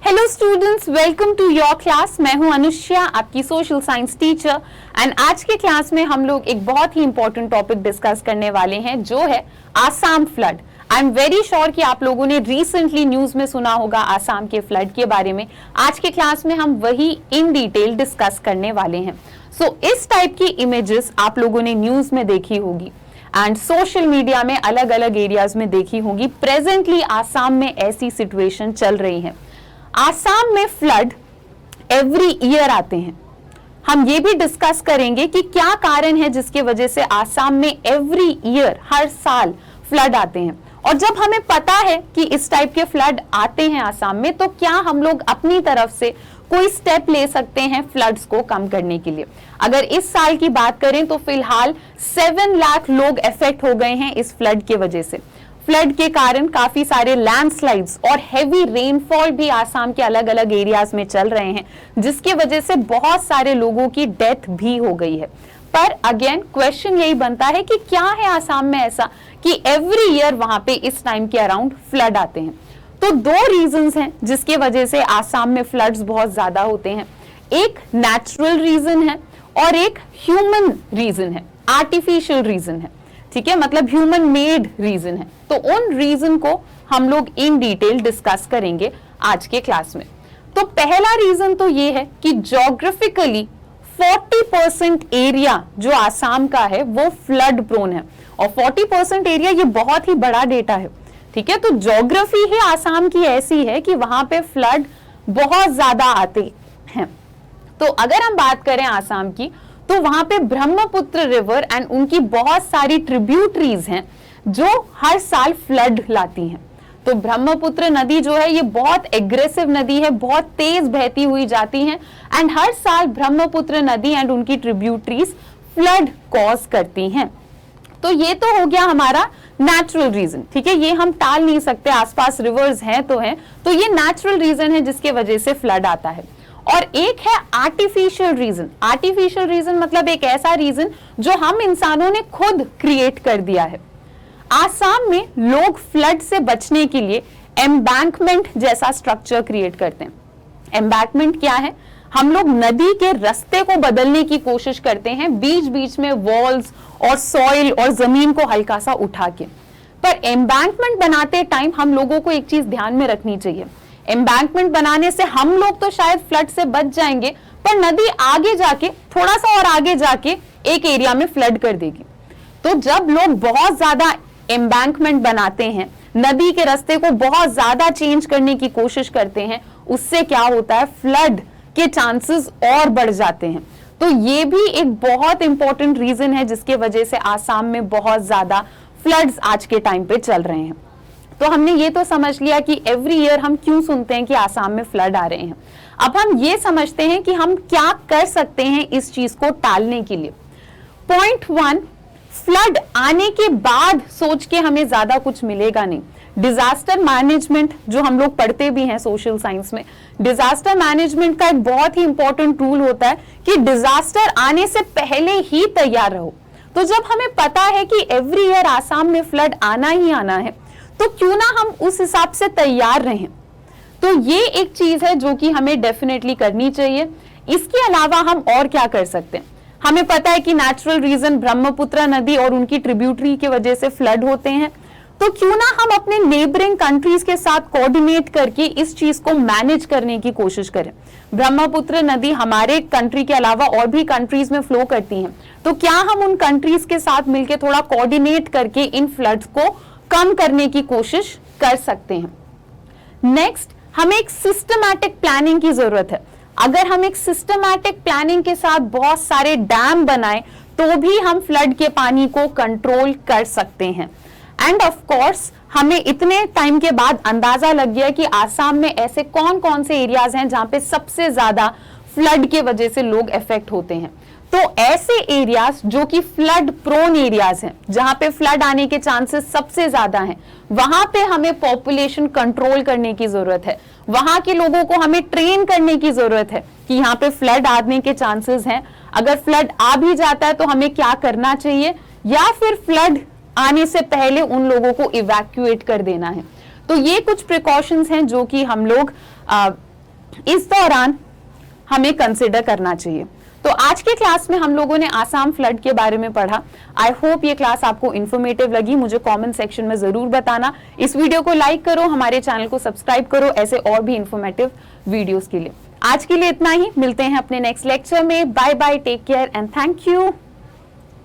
Hello students, welcome to your class. मैं हूं अनुष्या, आपकी सोशल साइंस टीचर। एंड आज के क्लास में हम लोग एक बहुत ही इंपॉर्टेंट टॉपिक डिस्कस करने वाले हैं, जो है Assam flood. I am very sure कि आप लोगों ने रिसेंटली न्यूज में सुना होगा आसाम के फ्लड के बारे में। आज के क्लास में हम वही इन डिटेल डिस्कस करने वाले हैं। सो इस टाइप की इमेजेस आप लोगों ने न्यूज में देखी होगी एंड सोशल मीडिया में अलग अलग एरियाज में देखी होगी। प्रेजेंटली आसाम में ऐसी सिचुएशन चल रही है। आसाम में फ्लड एवरी ईयर आते हैं। हम ये भी डिस्कस करेंगे कि क्या कारण है जिसके वजह से आसाम में एवरी ईयर हर साल फ्लड आते हैं। और जब हमें पता है कि इस टाइप के फ्लड आते हैं आसाम में, तो क्या हम लोग अपनी तरफ से कोई स्टेप ले सकते हैं फ्लड्स को कम करने के लिए। अगर इस साल की बात करें तो फिलहाल 7 लाख लोग अफेक्ट हो गए हैं इस फ्लड के वजह से। फ्लड के कारण काफी सारे लैंडस्लाइड्स और हेवी रेनफॉल भी आसाम के अलग अलग एरियाज में चल रहे हैं, जिसके वजह से बहुत सारे लोगों की डेथ भी हो गई है। पर अगेन क्वेश्चन यही बनता है कि क्या है आसाम में ऐसा कि एवरी ईयर वहां पे इस टाइम के अराउंड फ्लड आते हैं। तो 2 रीजंस हैं जिसके वजह से आसाम में फ्लड्स बहुत ज्यादा होते हैं। एक नेचुरल रीजन है और एक ह्यूमन रीजन है, आर्टिफिशियल रीजन है। ठीक है, मतलब ह्यूमन मेड रीजन है। तो उन रीजन को हम लोग इन डिटेल डिस्कस करेंगे आज के क्लास में। तो पहला रीजन तो ये है कि ज्योग्राफिकली 40% एरिया जो आसाम का है वो फ्लड प्रोन है। और 40% एरिया ये बहुत ही बड़ा डेटा है। ठीक है, तो ज्योग्राफी ही आसाम की ऐसी है कि वहां पे फ्लड बहुत ज्यादा आते हैं। तो अगर हम बात करें आसाम की, तो वहां पे ब्रह्मपुत्र रिवर एंड उनकी बहुत सारी ट्रिब्यूटरीज हैं जो हर साल फ्लड लाती हैं। तो ब्रह्मपुत्र नदी जो है ये बहुत एग्रेसिव नदी है, बहुत तेज बहती हुई जाती हैं एंड हर साल ब्रह्मपुत्र नदी एंड उनकी ट्रिब्यूटरीज फ्लड कॉज करती हैं। तो ये तो हो गया हमारा नेचुरल रीजन। ठीक है, ये हम टाल नहीं सकते, आसपास रिवर्स हैं तो हैं, तो ये नेचुरल रीजन है जिसके वजह से फ्लड आता है। और एक है आर्टिफिशियल रीजन। आर्टिफिशियल रीजन मतलब एक ऐसा रीजन जो हम इंसानों ने खुद क्रिएट कर दिया है। आसाम में लोग फ्लड से बचने के लिए एम्बैंकमेंट जैसा स्ट्रक्चर क्रिएट करते हैं। एम्बैंकमेंट क्या है? हम लोग नदी के रास्ते को बदलने की कोशिश करते हैं, बीच बीच में वॉल्स और सॉइल और जमीन को हल्का सा उठा के। पर एम्बैंकमेंट बनाते टाइम हम लोगों को एक चीज ध्यान में रखनी चाहिए। एम्बैंकमेंट बनाने से हम लोग तो शायद फ्लड से बच जाएंगे, पर नदी आगे जाके, थोड़ा सा और आगे जाके एक एरिया में फ्लड कर देगी। तो जब लोग बहुत ज्यादा एम्बैंकमेंट बनाते हैं, नदी के रास्ते को बहुत ज्यादा चेंज करने की कोशिश करते हैं, उससे क्या होता है, फ्लड के चांसेस और बढ़ जाते हैं। तो ये भी एक बहुत इंपॉर्टेंट रीजन है जिसके वजह से आसाम में बहुत ज्यादा फ्लड्स आज के टाइम पे चल रहे हैं। तो हमने ये तो समझ लिया कि एवरी ईयर हम क्यों सुनते हैं कि आसाम में फ्लड आ रहे हैं। अब हम ये समझते हैं कि हम क्या कर सकते हैं इस चीज को टालने के लिए। पॉइंट 1, फ्लड आने के बाद सोच के हमें ज्यादा कुछ मिलेगा नहीं। डिजास्टर मैनेजमेंट जो हम लोग पढ़ते भी हैं सोशल साइंस में, डिजास्टर मैनेजमेंट का एक बहुत ही इंपॉर्टेंट रूल होता है कि डिजास्टर आने से पहले ही तैयार रहो। तो जब हमें पता है कि एवरी ईयर आसाम में फ्लड आना ही आना है, तो क्यों ना हम उस हिसाब से तैयार रहें। तो ये एक चीज है जो कि हमें डेफिनेटली करनी चाहिए। इसके अलावा हम और क्या कर सकते हैं? हमें पता है कि नेचुरल रीजन ब्रह्मपुत्र नदी और उनकी ट्रिब्यूटरी की वजह से फ्लड होते हैं। तो क्यों ना हम अपने नेबरिंग कंट्रीज के साथ कोऑर्डिनेट करके इस चीज को मैनेज करने की कोशिश करें। ब्रह्मपुत्र नदी हमारे कंट्री के अलावा और भी कंट्रीज में फ्लो करती हैं, तो क्या हम उन कंट्रीज के साथ मिलकर थोड़ा कोऑर्डिनेट करके इन फ्लड्स को कम करने की कोशिश कर सकते हैं। नेक्स्ट, हमें एक सिस्टमैटिक प्लानिंग की जरूरत है। अगर हम एक सिस्टमैटिक प्लानिंग के साथ बहुत सारे डैम बनाएं तो भी हम फ्लड के पानी को कंट्रोल कर सकते हैं। एंड ऑफ कोर्स हमें इतने टाइम के बाद अंदाजा लग गया कि आसाम में ऐसे कौन कौन से एरियाज हैं जहां पे सबसे ज्यादा फ्लड के वजह से लोग अफेक्ट होते हैं। तो ऐसे एरियाज जो कि फ्लड प्रोन एरियाज हैं, जहां पे फ्लड आने के चांसेस सबसे ज्यादा हैं, वहां पे हमें पॉपुलेशन कंट्रोल करने की जरूरत है। वहां के लोगों को हमें ट्रेन करने की जरूरत है कि यहाँ पे फ्लड आने के चांसेस हैं। अगर फ्लड आ भी जाता है तो हमें क्या करना चाहिए, या फिर फ्लड आने से पहले उन लोगों को इवैक्यूएट कर देना है। तो ये कुछ प्रिकॉशंस हैं जो कि हम लोग इस दौरान हमें कंसिडर करना चाहिए। तो आज के क्लास में हम लोगों ने आसाम फ्लड के बारे में पढ़ा। आई होप ये क्लास आपको इन्फॉर्मेटिव लगी। मुझे कमेंट सेक्शन में जरूर बताना। इस वीडियो को लाइक करो, हमारे चैनल को सब्सक्राइब करो ऐसे और भी इन्फॉर्मेटिव वीडियोस के लिए। आज के लिए इतना ही, मिलते हैं अपने नेक्स्ट लेक्चर में। Bye bye, take care and thank you.